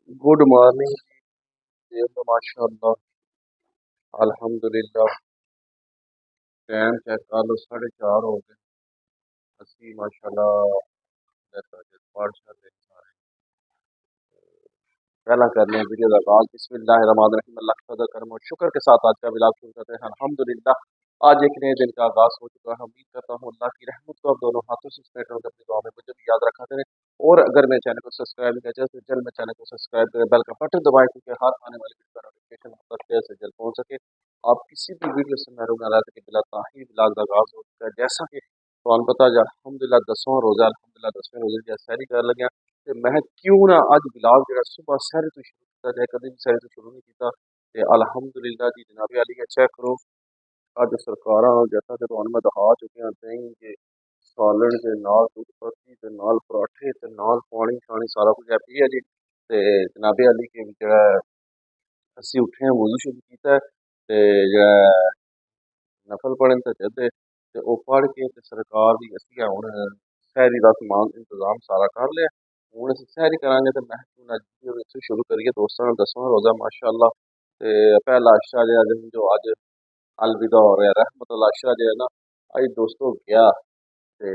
Good morning जी। माशाल्लाह अल्हम्दुलिल्लाह। Time check कर लो, 4:30 हो गए। असी माशाल्लाह पाठ कर रहे हैं सारे। पहला कर लें वीडियो का आगाज। बिस्मिल्लाहिर्रहमानिर्रहीम। अल्लाह का फजल करम और शुक्र के साथ आज का व्लॉग शुरू करते हैं। अल्हम्दुलिल्लाह आज एक नए दिन का आगाज हो चुका है। उम्मीद करता हूँ अल्लाह की रहमत को आप दोनों हाथों से समेट कर अपनी दुआ में मुझे भी याद रखा करें। और अगर मेरे चैनल को सब्सक्राइब नहीं किया तो जल्द मेरे चैनल को सब्सक्राइब करें, बेल का बटन दबाएं ताकि हर आने वाली वीडियो का नोटिफिकेशन आप तक जल्द से जल्द पहुंच सके। आप किसी भी वीडियो से महरूम ना रह सके। बिला ताही व्लॉग का आगाज हो चुका है। जैसा कि ਤੁਹਾਨੂੰ पता है अल्हम्दुलिल्लाह 10वां रोज़ा, अल्हम्दुलिल्लाह 10वें रोज़े की सैरी कर लगे ते मैं क्यों ना अज व्लॉग जो सुबह सैरी तो शुरू किया जाए, कभी भी सैरी तो शुरू नहीं किया। ते अल्हम्दुलिल्लाह जी जनाबे अली चेक करो अज सरकारां जैसा कि तुहानू मैं दिखा चुके हैं दही के सालन के नाल दुध पत्ती के नाल पराठे ते नाल पानी शानी सारा कुछ हैप्पी है जी। ते जनाबे अली के जो असी उठे हैं वजू शुरू किया ते जो नफल पढ़न ते जदे ते ओह पढ़ के ते सरकार दी असी हुण सैरी दा समान इंतजाम सारा कर लिया। हुण असीं सैरी करांगे ते मैं क्यों ना वीडियो इत्थों शुरू करिए दोस्तां। 10वां रोज़ा माशाअल्लाह। ते पहला अशरा जो अज अलविदा हो रहा है, रहमतुल अशरा जो है ना अज दोस्तों गया ते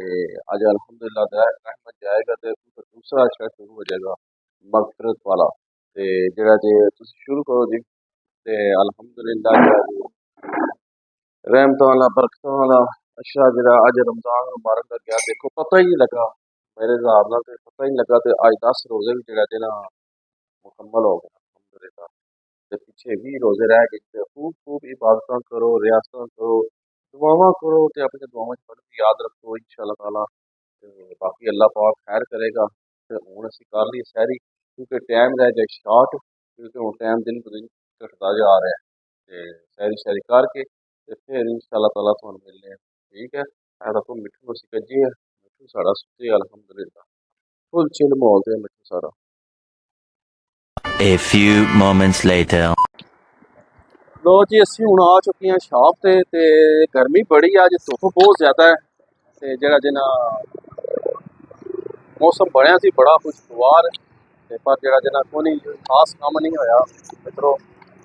अज अल्हम्दुलिल्लाह रहमत जाएगा ते दूसरा अशरा शुरू हो जाएगा मगफिरत वाला। ते जेड़ा जे तुसीं शुरू करो जी ते अल्हम्दुलिल्लाह रहमत वाला बरकत वाला अशरा जरा अज रमजान मुबारक का गया। देखो पता ही नहीं लगा मेरे हिसाब नाल ते पता ही नहीं लगा ते अज 10 रोजे भी जेड़ा जे ना मुकम्मल हो गए अल्हम्दुलिल्लाह। ते पिछे 20 रोजे रह गए ते खूब खूब इबादतां करो, रियासतां करो, दुआवां करो ते अपनी दुआवां च भी याद रखो इंशाअल्लाह ताला। ते बाकी अल्लाह पाक खैर करेगा। ते हुण असीं कर लई सैरी क्योंकि टाइम रह गया शार्ट, क्योंकि हुण टाइम दिन ब दिन घटदा जा रहा है। ते सैरी शैरी करके ते फिर इंशाअल्लाह ताला तुहानू मिलने हैं। ठीक है। ए देखो मिट्ठू असीं कज्जे है, मिट्ठू साढ़ा सुत्ते अल्हम्दुलिल्लाह। फुल चिल माहौल ते मिट्ठू सारा। A few moments later. लो जी असीं हुण आ चुके हैं शॉप ते गर्मी बड़ी है, अज धुप्प बहुत ज़्यादा है। ते जेड़ा जिन्ना मौसम बनया सी बड़ा खुशगवार ते पर जेड़ा जिन्ना कोई खास काम नहीं होया मित्रों।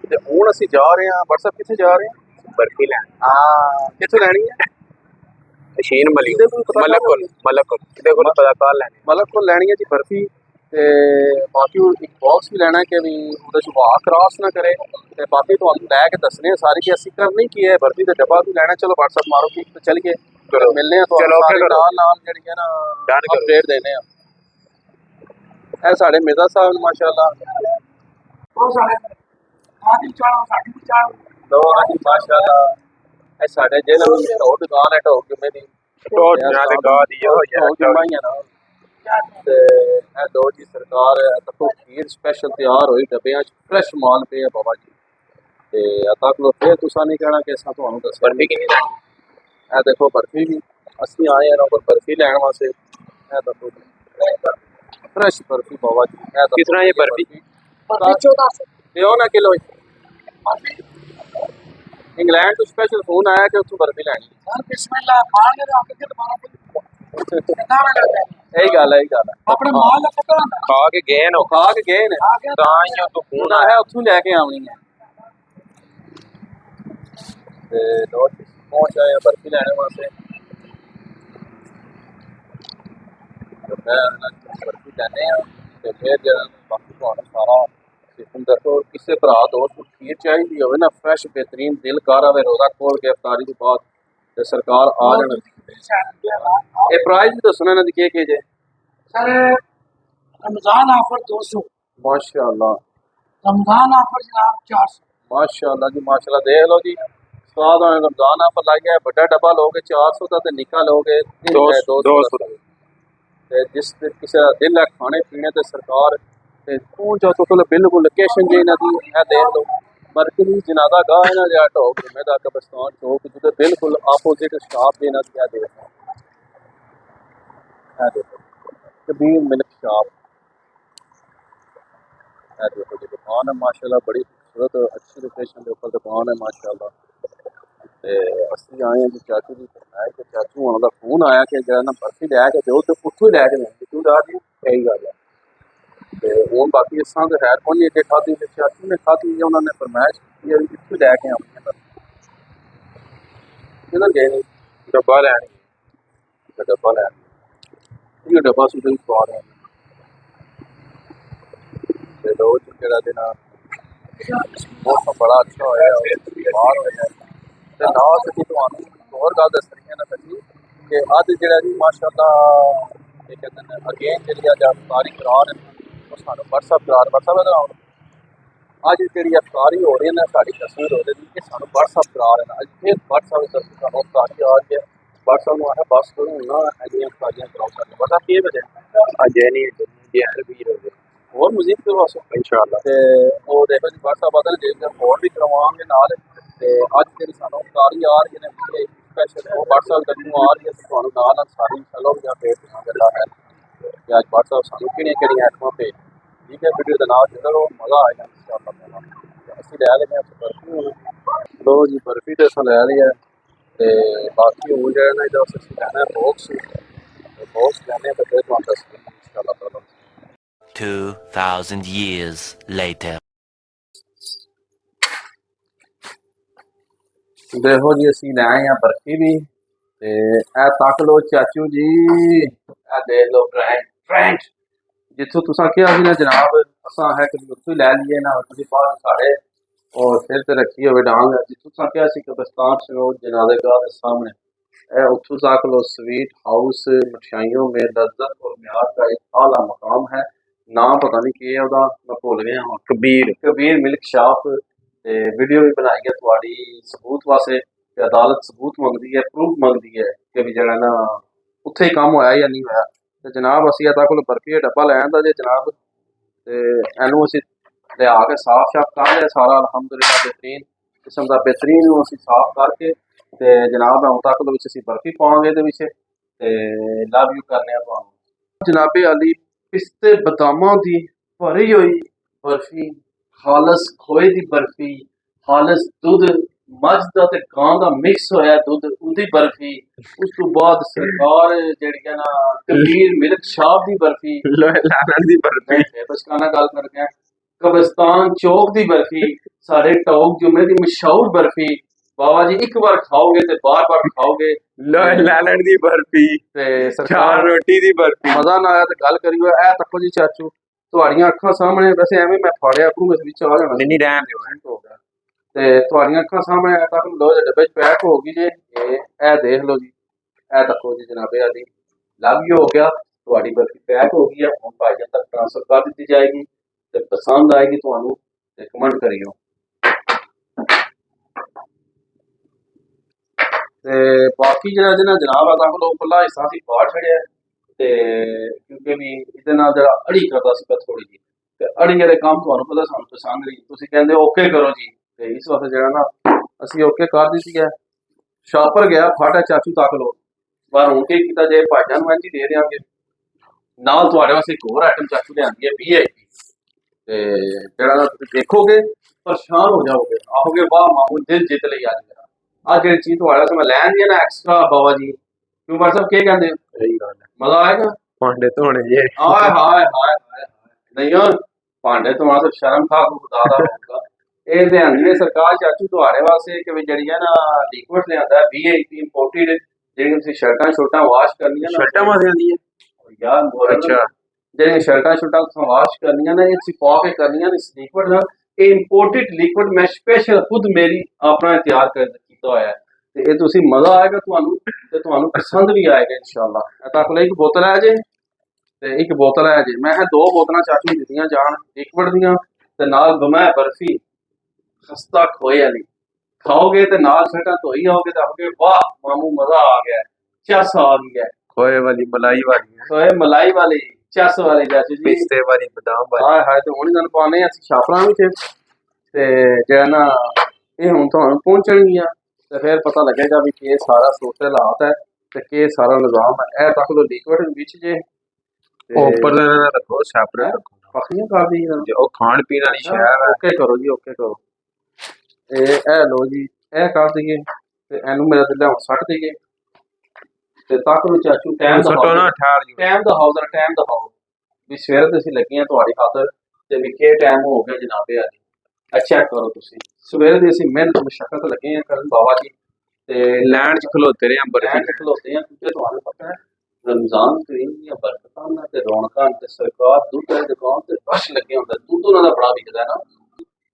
ते हुण असीं जा रहे हैं व्हाट्सएप कित्थे जा रहे हैं? बर्फी लैन हाँ कित्थे लैनी है? मशीन मली किहदे कोल पता मलक किदे कोल पता कर लैनी मतलब को लैनी है जी बर्फी। ते बाकी एक बॉक्स भी लैना है कि भी ओहदे च हवा क्रॉस ना करे। ते बाकी तुहानू लैके दसने सारी कि असीं करनी की है। बर्फी का डब्बा भी लैना। चलो व्हाट्सएप मारो कि ते चलिए चलो मिलने हैं चलो सारे ओके करो नाल नाल जेहड़ी है ना डन करो अपडेट देने हैं। ए साढ़े मिर्जा साहब माशाअल्लाह। लो जी माशाअल्लाह ए साढ़े जेल ढोल दुकान है ढोल जुम्मे दी तो जनाब गा दिया हो यार ढोल जुम्मा ही है ना। ते ए लो जी सरकार देखो खीर स्पैशल तैयार होई डब्बियां च फ्रैश माल पे है बाबा जी। ते अता को फिर तुसा नहीं कहना कि असां तुहानू दस्सिया बर्फी किन्नी लैनी ए देखो बर्फी भी असीं आए हैं ना पर बर्फी लैण वास्ते। ए देखो फ्रैश बर्फी बाबा जी। ए देखो किस तरह ये बर्फी दियो ना किलो। इंग्लैंड तो स्पेशल फोन आया कि उत्थों बर्फी लैनी। यही गल है, यही गल है। खा के गए न खा के गए ने तां ही तो फोन ना आया है उत्थों लैके आनी है। ते लो जी पहुंच आए बर्फी लैने वास्ते। ते मैं बर्फी लैने ते फिर जो बाकी तुहानू सारा सिस्टम दसो। किसी भरा दोस्त खीर चाहिए हो ना फ्रैश बेहतरीन दिल कर आवे रोजा खोल के अफतारी के बाद ते सरकार आ जाना। ये प्राइस भी दसना इन्हां दी केह् जे? सर रमजान ऑफर 200, माशाअल्लाह रमजान ऑफर जनाब 400। माशाअल्लाह जी माशाअल्लाह। देख लो जी स्वाद होने रमजान ऑफर लाई है। बड़ा डब्बा लोगे 400 का ते निक्का लोगे 200 200 का। ते जिस किसी का दिल है खाने पीने ते सरकार ते पहुंच जाओ तो बिल्कुल लोकेशन जी इन्हां दी है देख लो। मरकजी जनाजा गाह है ना जहाँ ढोक जुम्मे दा कब्रिस्तान चौक जिहदे बिल्कुल आपोजिट शॉप जी इन्हां दी है देखो कबीर मिल्क शॉप। है देखो जी दुकान है माशाअल्लाह बड़ी खूबसूरत अच्छी लोकेशन के ऊपर दुकान है माशाअल्लाह। ते असीं आए हैं जी चाचू जी है कि चाचू होना का फोन आया कि जरा ना बर्फी लैके दो तो उत्थों ही लैके देंगे। तू डर जी यही गल है। ਤੇ ਉਹ ਬਾਕੀ ਇਸ ਤਰ੍ਹਾਂ ਦੇ ਹੈ ਕੋਈ ਨਹੀਂ, ਜੇ ਖਾਧੀ ਤੇ ਚਾਚੂ ਨੇ ਖਾਧੀ, ਉਹਨਾਂ ਨੇ ਫਰਮਾਇਸ਼ ਕੀਤੀ ਹੈ ਵੀ ਕਿੱਥੋਂ ਲੈ ਕੇ ਆਉਣੀ ਹੈ, ਇਹਨਾਂ ਗਏ ਨੇ ਡੱਬਾ ਲੈਣ ਤੇ ਡੱਬਾ ਲੈ ਇਹ ਡੱਬਾ ਸੁਧੇ ਵੀ ਸਵਾਦ ਹੈ। ਤੇ ਲੋ ਜੀ ਜਿਹੜਾ ਦੇ ਨਾਲ ਮੌਸਮ ਬੜਾ ਅੱਛਾ ਹੋਇਆ, ਬਾਹਰ ਹੋਇਆ ਤੇ ਨਾਲ ਅਸੀਂ ਤੁਹਾਨੂੰ ਇੱਕ ਹੋਰ ਗੱਲ ਦੱਸਣੀ ਹੈ ਨਾ ਸੱਚੀ, ਕਿ ਅੱਜ ਜਿਹੜਾ ਜੀ ਮਾਸ਼ਾਅੱਲਾ ਇਹ ਕਹਿੰਦੇ ਨੇ ਅਗੇਨ ਜਿਹੜੀ ਅੱਜ ਅਫਤਾਰੀ ਕਰਾ ਰਹੇ ਨੇ, ਉਹ ਸਾਨੂੰ WhatsApp ਕਰਾ ਰਹੇ, WhatsApp ਦਾ ਅੱਜ ਜਿਹੜੀ ਅਫਤਾਰੀ ਹੋ ਰਹੀ ਹੈ ਨਾ, ਸਾਡੀ ਤਸਵੀਰ ਹੋ ਰਹੀ ਹੈ ਕਿ ਸਾਨੂੰ WhatsApp ਕਰਾ ਰਹੇ ਨੇ। ਅੱਜ ਫਿਰ WhatsApp ਦੀ ਸਾਨੂੰ ਅਫਤਾਰੀ ਆ ਰਹੀ ਹੈ, WhatsApp ਨੂੰ ਆਇਆ ਬਸ ਕਰੋ ਨਾ ਐਨੀਆਂ ਅਫਤਾਰੀਆਂ ਕਰਾਓ, ਸਾਨੂੰ ਪਤਾ ਕੀ ਵਜ੍ਹਾ ਅਜੇ ਨਹੀਂ ਜੇ ਵੀਰ ਹੋ ਗਏ ਹੋਰ ਮਜ਼ੀਦ ਕਰਵਾਸੋ ਇਨਸ਼ਾਅੱਲਾ। ਤੇ ਉਹ ਦੇਖੋ ਜੀ WhatsApp ਬਦਲ ਜੇ ਹੋਰ ਵੀ ਕਰਵਾਵਾਂਗੇ ਨਾਲ। ਤੇ ਅੱਜ ਜਿਹੜੀ ਸਾਨੂੰ ਅਫਤਾਰੀ ਆ ਰਹੀ ਹੈ ਨਾ ਸਪੈਸ਼ਲ, ਉਹ WhatsApp ਨੂੰ ਆ ਰਹੀ ਹੈ, ਤੁਹਾਨੂੰ ਨਾਲ ਸਾਰੀ ਚਲੋ ਜਾਂ ਫੇਰ ਗੱਲਾਂ ਹੈ ਕਿ ਅੱਜ WhatsApp ਸਾਨੂੰ ਕਿਹੜੀਆਂ ਆਈਟਮਾਂ ਭੇਜ, ਠੀਕ ਹੈ। ਵੀਡੀਓ ਦੇ ਨਾਲ ਜਦੋਂ ਮਜ਼ਾ ਆਏਗਾ ਇਨਸ਼ਾਅੱਲਾ। ਅਸੀਂ ਲੈ ਲੈਂਦੇ ਹਾਂ ਬਰਫੀ ਹੁਣ, ਲੋ ਜੀ ਬਰਫੀ ਤੇ ਅਸਾਂ ਲੈ ਲਈ ਹੈ। ਤੇ ਬਾਕੀ ਹੁਣ ਜਿਹੜਾ ਨਾ ਇਹਦਾ ਅਸੀਂ ਲੈਣਾ ਬੋਕਸ ਲੈਣੇ ਤੇ ਫਿਰ ਤੁਹਾਨੂੰ ਦੱਸਦੇ ਇਨਸ਼ਾਅੱਲਾ ਤਾਲਾ। 2000 years later. ਦੇਖੋ ਜੀ ਅਸੀਂ ਲੈ ਆਏ ਹਾਂ ਬਰਫੀ ਵੀ, ਤੇ ਇਹ ਤੱਕ ਲੋ ਚਾਚੂ ਜੀ, ਇਹ ਦੇਖ ਲੋ ਫਰੈਂਚ ਜਿੱਥੋਂ ਤੁਸੀਂ ਕਿਹਾ ਸੀ ਨਾ ਜਨਾਬ ਅਸਾਂ ਹੈ ਕਿ ਉੱਥੋਂ ਹੀ ਲੈ ਲਈਏ ਨਾ, ਤੁਸੀਂ ਬਾਹਰ ਸਾਡੇ और सिर ते रखी होवे डांग, जिथों तक क्या सी कब्रिस्तान सरोज जनाज़ेगाह के सामने उत्थों तक लो स्वीट हाउस मिठाइयों में लज्जत और म्यार का एक आला मकाम है। नाम पता नहीं की है ओदा, मैं भुल गया हूँ। Kabir milk shop. ते वीडियो भी बनाई है थोड़ी सबूत वास्ते, अदालत सबूत मंगती है, प्रूफ मंगती है कि भी जरा ना उत्थे ही काम होया या नहीं होया। ते जनाब असी अदा कोल बर्फी का डब्बा लै आंदा जे जनाब, ते एनू असी लिया के साफ शाफ कर लिया सारा अलहमदुलिल्लाह बेहतरीन किस्म का बेहतरीन असी साफ करके ते जनाब हूँ तक असी बर्फी पावांगे ते लव यू करने जनाबे अली पिस्ते बदामां दी भरी हुई बर्फी, खालस खोए दी बर्फी, खालस दुध मझ दा ते गां दा मिक्स होया दुध उदी बर्फी, उस तो बाद सरकार जेहड़ी है ना कबीर मिल्क शॉप दी बर्फी, लाना दी बर्फी बचकाना गल कर गया कब्रिस्तान चौक दी बर्फी, साढ़े टॉक जुमे दी मशहूर बर्फी। बाबा जी एक बार खाओगे तो बार बार खाओगे। लालन दी बर्फी ते चार सरकार रोटी दी बर्फी मजा ना आया तो गल करियो। ए तको जी चाचू तुहाड़ियां अखां सामने, वैसे एवें मैं फाड़िया अखू इस विच आ जाना नहीं रहन दो हो गया ते तुहाड़ियां अखां सामने तक लो जे डब्बे च पैक हो गई जे ए देख लो जी, ए तको जी जनाबे अली लव यू हो गया, तुहाड़ी बर्फी पैक हो गई है, हुण भाईजान तक ट्रांसफर कर दी जाएगी। ते पसंद आएगी तुहानू ते कमेंट करियो। ते बाकी जेह्ड़ा ना जनाब अदा कोल उप्परला हिस्सा असीं फाड़ छड़िया ते क्योंकि भी इहदे नाल जेह्ड़ा अड़ी करदा सीगा थोड़ी जी, ते अड़ी आह्ले कम्म तुहानू पता सानू पसंद नहीं, तुसीं कहंदे ओके करो जी, ते इस वास्ते जेह्ड़ा ना असीं ओके कर दित्ती है। शॉपर गया फाटा चाचू तक लो, पर हुण की कीता जे भाईजान नूं इंज ही दे देंगे, नाल तुहाडे वास्ते एक होर आइटम चाचू लिआंदी है VIP ते जेह्ड़ा ना तुसीं देखोगे परेशान हो जाओगे, आओगे वाह मामू दिल जित लिया आज मेरा। आज जेह्ड़ी चीज तुहाड़े वास्ते मैं लैन दी है ना एक्स्ट्रा बाबा जी, क्यों भाई साहब केह् कहंदे सही गल है, मजा आएगा। भांडे धोने जे हाय हाय हाय हाय नहीं यार भांडे धोना तो शर्म खा को खुदा दा होगा। ਇਹ ਲਿਆਂਦੀ ਨੇ ਸਰਕਾਰ ਚਾਚੂ ਤੁਹਾਡੇ ਵਾਸਤੇ ਕਿ ਵੀ ਜਿਹੜੀ ਹੈ ਨਾ ਲਿਕਵਿਡ ਲਿਆਂਦਾ VIP ਇੰਪੋਰਟਡ, ਜਿਹੜੀ ਤੁਸੀਂ ਸ਼ਰਟਾਂ ਛੋਟਾਂ ਵਾਸ਼ ਕਰਨੀਆਂ ਨਾ शर्टा मासे आंदी है यार अच्छा ਜਿਹੜੀਆਂ ਸ਼ਰਟਾਂ ਛੋਟਾਂ ਤੁਸੀਂ ਵਾਸ਼ ਕਰਨੀਆਂ ਨੇ ਇਹ ਸਿਪਾ ਕੇ ਕਰਨੀਆਂ ਨੇ ਲਿਕਵਿਡ ਨਾਲ, ਇਹ ਇੰਪੋਰਟਡ ਲਿਕਵਿਡ ਮੈਂ ਸਪੈਸ਼ਲ ਖੁਦ ਮੇਰੀ ਆਪਣਾ ਤਿਆਰ ਕੀਤਾ ਹੋਇਆ ਹੈ ਤੇ ਇਹ ਤੁਸੀਂ ਮਜ਼ਾ ਆਏਗਾ ਤੁਹਾਨੂੰ ਤੇ ਤੁਹਾਨੂੰ ਪਸੰਦ ਵੀ ਆਏਗਾ ਇਨਸ਼ਾਅੱਲਾ। ਇਹ ਤਾਂ ਕੋਲ ਇੱਕ ਬੋਤਲ ਹੈ ਜੇ ਤੇ ਇੱਕ ਬੋਤਲ ਹੈ ਜੇ, ਮੈਂ ਦੋ ਬੋਤਲਾਂ ਚਾਚੂ ਨੂੰ ਦਿੱਤੀਆਂ ਜਾਣ ਲਿਕਵਿਡ ਦੀਆਂ ਤੇ ਨਾਲ ਗਮੈ ਬਰਫੀ खस्ता खोए वाली खाओगे तो नाल सटा धोई आओगे तो आओगे वाह मामू मजा आ गया, चस आ गया। खोए वाली मलाई वाली खोए मलाई वाली चस वाली चाचू जी, पिस्ते वाली बादाम वाली हाय हाय तो हुण तुहानूं पाने असीं छापरां विच ते जेह्ड़ा ना ਇਹ ਹੁਣ ਤੁਹਾਨੂੰ ਪਹੁੰਚਣਗੀਆਂ ਤੇ ਫਿਰ ਪਤਾ ਲੱਗੇਗਾ ਵੀ ਕੀ ਸਾਰਾ ਸੋਸ਼ਲ ਹਾਲਾਤ ਹੈ ਤੇ ਕੀ ਸਾਰਾ ਨਿਜ਼ਾਮ ਹੈ। ਇਹ ਤੱਕ ਲੋ ਲਿਕਵਿਡ ਵਿੱਚ ਜੇ ऊपर ना रखो छापरा ਪੱਖੀਆਂ ਕਰ ਦੀ जो खान पीने वाली शय है ਓਕੇ ਕਰੋ ਜੀ ਓਕੇ ਕਰੋ। ਇਹ ਲੋ ਜੀ ਇਹ ਕਰ ਦਈਏ ਤੇ ਇਹਨੂੰ ਮੇਰਾ ਦਿਲ ਹੁਣ ਸੱਟ ਦਈਏ ਤੇ ਤੱਕ ਨੂੰ ਚਾਚੂ ਟਾਈਮ ਦਾ सटो ना ठहर जो ਟਾਈਮ ਦਿਖਾਓ। ਵੀ ਸਵੇਰ ਦੇ ਅਸੀਂ ਲੱਗੇ ਹਾਂ ਤੁਹਾਡੀ ਖਾਤਰ ਤੇ ਵੀ ਕੀ ਟਾਈਮ ਹੋ ਗਿਆ ਜਨਾਬੇ ਆ ਜੀ। ਚੈੱਕ ਕਰੋ ਤੁਸੀਂ, ਸਵੇਰ ਦੀ ਅਸੀਂ ਮਿਹਨਤ ਮੁਸ਼ੱਕਤ ਲੱਗੇ ਹਾਂ ਕਰਨ ਬਾਬਾ ਜੀ ਤੇ ਲੈਣ ਚ ਖਲੋਤੇ ਰਹੇ ਅੰਬਰ ਲੈਣ ਚ ਖਲੋਤੇ ਹਾਂ ਕਿਉਂਕਿ ਤੁਹਾਨੂੰ ਪਤਾ ਹੈ ਰਮਜ਼ਾਨ ਕਰੀਮ ਦੀਆਂ ਬਰਕਤਾਂ ਨਾਲ ਤੇ ਰੌਣਕਾਂ ਤੇ ਸਰਕਾਰ ਦੁੱਧ ਦੀ ਦੁਕਾਨ ਤੇ ਰਸ਼ ਲੱਗੇ ਹੁੰਦਾ, ਦੁੱਧ ਉਹਨਾਂ ਦਾ ਬੜਾ ਵਿਕਦਾ ਨਾ,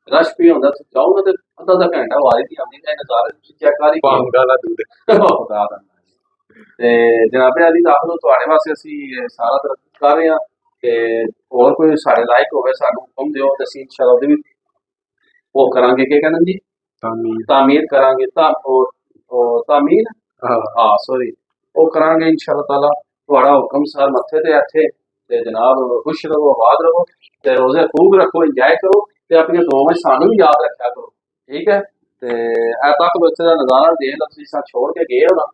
ਰਸ਼ ਵੀ ਹੁੰਦਾ। ਤੁਸੀਂ ਜਾਓ ਨਾ ਤੇ ਅੱਧਾ ਅੱਧਾ ਘੰਟਾ ਵਾਰੀ ਦੀ ਆਉਂਦੀ ਹੈ, ਨਜ਼ਾਰੇ ਤੁਸੀਂ ਚੈੱਕ ਕਰ ਹੀ ਭੰਗ ਵਾਲਾ ਦੁੱਧ। ਖੁਦਾ ਦਾ ਤੇ ਜਨਾਬੇ ਅਲੀ ਦਾਖਲੋ ਤੁਹਾਡੇ ਵਾਸਤੇ ਅਸੀਂ ਇਹ ਸਾਰਾ ਤਰੱਕ ਕਰ ਰਹੇ ਹਾਂ ਤੇ ਹੋਰ ਕੋਈ ਸਾਡੇ ਲਾਇਕ ਹੋਵੇ ਸਾਨੂੰ ਹੁਕਮ ਦਿਓ ਤੇ ਅਸੀਂ ਇਨਸ਼ਾਅੱਲਾ ਉਹਦੀ ਵੀ ਉਹ ਕਰਾਂਗੇ। ਕੀ ਕਹਿੰਦੇ ਜੀ, ਤਾਮੀਰ। ਤਾਮੀਰ ਕਰਾਂਗੇ ਤਾਂ ਉਹ ਤਾਮੀਰ ਹਾਂ ਸੋਰੀ ਉਹ ਕਰਾਂਗੇ ਇਨਸ਼ਾਅੱਲਾ ਤਾਲਾ। ਤੁਹਾਡਾ ਹੁਕਮ ਸਰ ਮੱਥੇ ਤੇ ਇੱਥੇ ਤੇ ਜਨਾਬ ਖੁਸ਼ ਰਹੋ, ਆਬਾਦ ਰਹੋ ਤੇ ਰੋਜ਼ੇ ਖੂਬ ਰੱਖੋ, ਇੰਜॉय ਕਰੋ ਤੇ ਆਪਣੀਆਂ ਦੁਆਵਾਂ ਸਾਨੂੰ ਵੀ ਯਾਦ ਰੱਖਿਆ ਕਰੋ, ਠੀਕ ਹੈ। ਤੇ ਇਹ ਤੱਕ ਬੱਚੇ ਦਾ ਨਜ਼ਾਰਾ ਦੇਖ ਲਓ, ਤੁਸੀਂ ਛੋੜ ਕੇ ਗਏ ਹੋ ਨਾ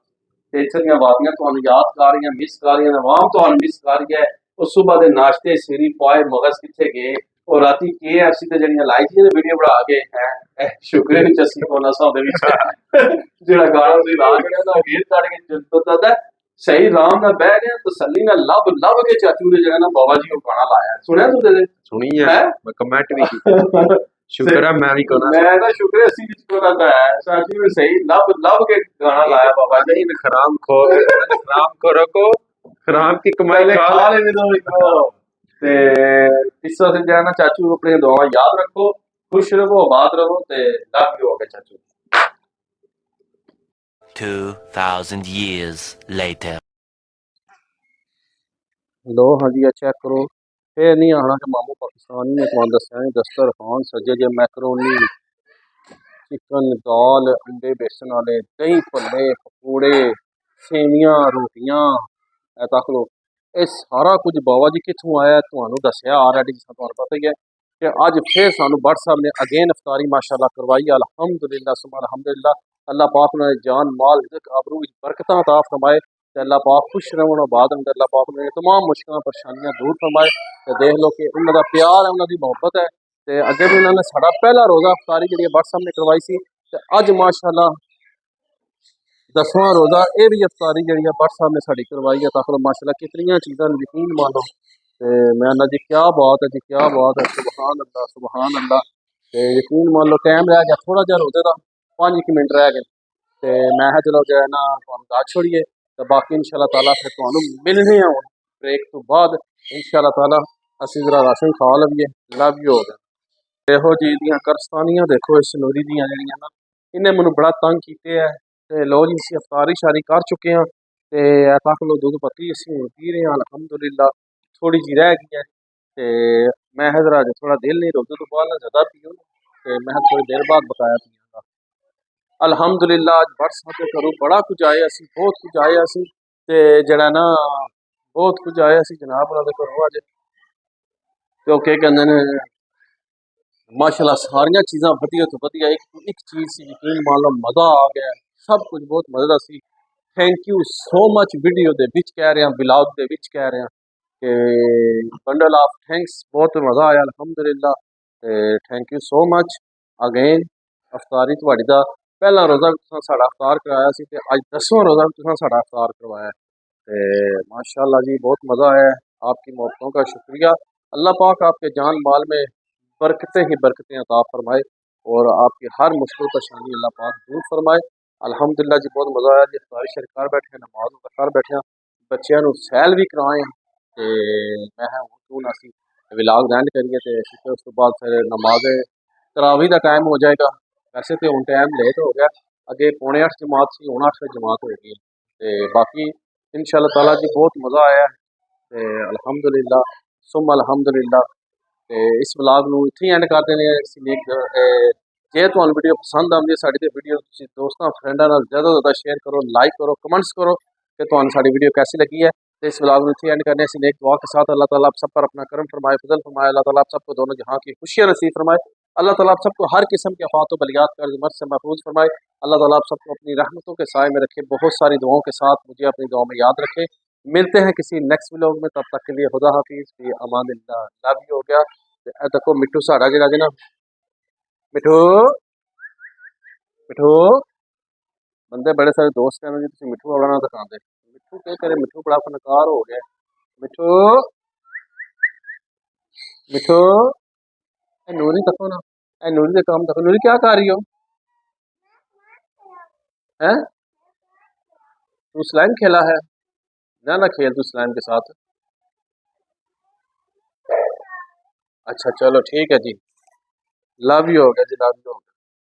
ਤੇ ਇੱਥੇ ਦੀਆਂ ਵਾਦੀਆਂ ਤੁਹਾਨੂੰ ਯਾਦ ਕਰ ਰਹੀਆਂ, ਮਿਸ ਕਰ ਰਹੀਆਂ, ਆਵਾਮ ਤੁਹਾਨੂੰ ਮਿਸ ਕਰ ਰਹੀ ਹੈ। ਉਹ ਸਵੇਰ ਦੇ ਨਾਸ਼ਤੇ ਸਵੇਰੀ ਪਾਏ ਮਗਜ਼ ਕਿੱਥੇ ਗਏ, ਉਹ ਰਾਤੀ KFC ਤੇ ਜਿਹੜੀਆਂ ਲਾਈ ਸੀ ਵੀਡੀਓ ਬਣਾ ਕੇ ਹੈ ਸ਼ੁਕਰੇ ਵਿੱਚ ਅਸੀਂ ਕੋਨਾ ਸਾਹਿਬ ਦੇ ਵਿੱਚ ਜਿਹੜਾ ਗਾਣਾ ਤੁਸੀਂ ਲਾ ਕੇ ਉਹਦਾ ਗੀਤ ਕੱਢ ਕੇ ਜੰਤੋ ਦਾ ਸਹੀ ਆਰਾਮ ਨਾਲ ਬਹਿ ਗਏ ਤਸੱਲੀ ਨਾਲ ਲੱਭ ਲੱਭ ਕੇ ਚਾਚੂ ਨੇ ਜਿਹੜਾ ਨਾ ਬਾਬਾ ਜੀ ਉਹ ਗਾਣਾ ਲਾਇਆ, ਸੁਣਿਆ ਤੂੰ ਤੇ ਸੁਣੀ ਹੈ, ਮੈਂ ਕਮੈਂਟ ਵੀ ਕੀਤਾ। ਸ਼ੁਕਰ ਹੈ ਮੈਂ ਵੀ ਕੋਨਾ ਮੈਂ ਤਾਂ ਸ਼ੁਕਰ ਅਸੀਂ ਵਿੱਚ ਕੋਨਾ ਦਾ ਹੈ ਚਾਚੂ ਨੇ ਸਹੀ ਲੱਭ ਲੱਭ ਕੇ ਗਾਣਾ ਲਾਇਆ ਬਾਬਾ ਜੀ इन खराम खो खराम खोरों को खराम की कमाई खा ਖਾ ਲੈਣੇ ਦੋ ਇੱਕ ਤੇ ਇਸ ਤਰ੍ਹਾਂ ਸੇ ਜਾਨਾ ਚਾਚੂ ਆਪਣੀਆਂ ਦੁਆਵਾਂ ਯਾਦ ਰੱਖੋ, ਖੁਸ਼ ਰਹੋ, ਆਬਾਦ ਰਹੋ ਤੇ ਲੱਭ ਹੋ ਗਏ ਚਾਚੂ। 2000 years later. लो हाँ जी चेक करो, फिर नहीं आना कि मामू पाकिस्तानी ने तुम दसिया नहीं दस्तरखान सजे जे मैकरोनी चिकन दाल अंडे बेसन वाले दही भल्ले पकौड़े सेवियां रोटियां ए तक लो ये सारा कुछ बाबा जी कितों आया तुहानू दसिया ऑलरेडी जिस तुहानू पता ही है कि अज फिर सानू भट्ट साहब ने अगेन इफ्तारी माशाअल्लाह करवाई अल्हम्दुलिल्लाह सुभान अल्हम्दुलिल्लाह। अल्लाह पाक ने जान माल रिज़्क़ आबरू बरकतां अता फरमाए ते अल्लाह पाक खुश रहन आबाद रहन, अल्लाह पाक ने तमाम मुश्किलां परेशानियां दूर फरमाए ते देख लो कि उन्हों का प्यार है, उन्होंने मोहब्बत है ते अगे भी उन्होंने साड़ा पहला रोज़ा इफ्तारी जी भट्ट साहब ने करवाई सी ते अज माशाअल्लाह 10वां रोज़ा ये भी इफ्तारी जी भट्ट साहब ने साड़ी करवाई है। ताकि माशाअल्लाह कितनी चीज़ां यकीन मानो ते मैं ना जी क्या बात है जी, क्या बात है, सुबहान अल्लाह सुबहान अल्लाह। ते यकीन मान लो टाइम रह गया थोड़ा जहा रोज़े का 5 मिनट रह गए ते मैं चलो जो है ना दस छोड़िए तो बाकी इंशाअल्लाह ताला फिर तुहानू मिलने हैं ब्रेक तो बाद इंशाअल्लाह ताला असीं जरा राशन खा लवीए लव यू हो गए। देखो जी दियां करस्तानियां देखो इस नूरी दियां जड़ियां ना इन्हें मैनू बड़ा तंग किते है ते लो जी असीं इफ्तारी शारी कर चुके हैं ते तक लो दुध पत्ती असीं पी रहे हैं अल्हम्दुलिल्लाह, थोड़ी जी रह गई है ते मैं जरा थोड़ा दिल नहीं रोज़े तो बाद ना ज़्यादा पीऊँ ते मैं थोड़ी देर बाद बकाया पीऊँगा। अल्हम्दुलिल्लाह अज भट्ट साहब के घरों बड़ा कुछ आए असी बहुत कुछ आए असी ते जड़ा ना बहुत कुछ आए असी जनाब उन्होंने घरों अज क्योंकि कहते ने माशाअल्लाह सारिया चीज़ां वधिया तो वधिया एक चीज़ सी यकीन मान लो मज़ा आ गया, सब कुछ बहुत मज़ेदार सी। Thank you so much video दे विच कह रहे हैं ब्लॉग दे विच कह रहे हैं कि बंडल ऑफ थैंक्स बहुत मज़ा आया अल्हम्दुलिल्लाह ते thank you so much again. अफ्तारी तुहाड़ी दा पहला रोज़ा भी तुसां साड़ा अफ्तार कराया सी ते अज 10वां रोज़ा भी तुसां साड़ा अफ्तार करवाया ते माशाअल्लाह जी बहुत मज़ा आया। आपकी मोहब्बतों का शुक्रिया, अल्लाह पाक आपके जान माल में बरकतें ही बरकतें अता फरमाए और आपकी हर मुश्किल परेशानी अल्लाह पाक दूर फरमाए। अल्हम्दुलिल्लाह जी बहुत मज़ा आया जी, इफ्तारी शरीफ कर बैठे नमाज कर बैठे बच्चों को सैल भी कराए तो मैं हूँ असी विलाग रैंड करिए तो उस तो बाद फिर नमाज तरावी का टाइम हो जाएगा। वैसे तो हूँ टाइम लेट हो गया, अगे 7:45 जमात सी 8 जमात हो गई तो बाकी इंशाअल्लाह ताला जी बहुत मज़ा आया तो अल्हम्दुलिल्लाह सुम अल्हम्दुलिल्लाह। तो इस व्लॉग में इत्थे एंड कर देने जे तुहानू वीडियो पसंद आती है साड़ी वीडियो दोस्तों फ्रेंडा ज़्यादा ज़्यादा शेयर करो, लाइक करो, कमेंट्स करो कि तुहानू साड़ी वीडियो कैसी लगी है। तो इस व्लॉग में इत्थे एंड करने से नेक दुआ के साथ अल्लाह ताला आप सब पर अपना करम फरमाए फजल फरमाए, अल्लाह ताला आप सबको दोनों जहाँ की खुशियाँ नसीब फरमाए, अल्लाह ताला आप सबको हर किस्म के आफात व बलियात कर मत से महफूज फरमाए, अल्लाह ताला आप सबको अपनी रहमतों के साए में रखे, बहुत सारी दुआओं के साथ मुझे अपनी दुआ में याद रखे। मिलते हैं किसी नेक्स्ट व्लॉग में, तब तक के लिए खुदा हाफिज़ फी अमानिल्लाह। लव यू हो गया। तो देखो मिठू साड़ा जरा ना मिठू मिठू बंदे बड़े सारे दोस्त कहने जी मिठू वाला ना दिखाते, मिठू क्या करे, मिठू बड़ा फनकार हो गया मिठू मिठो ए नूरी तको ना, ए नूरी का काम तको। नूरी क्या कर रही हो? हैं? तू स्लाइम खेला है? ना ना खेल तू स्लाइम के साथ। अच्छा चलो ठीक है जी, लव यू हो गया जी, लव यू हो गया।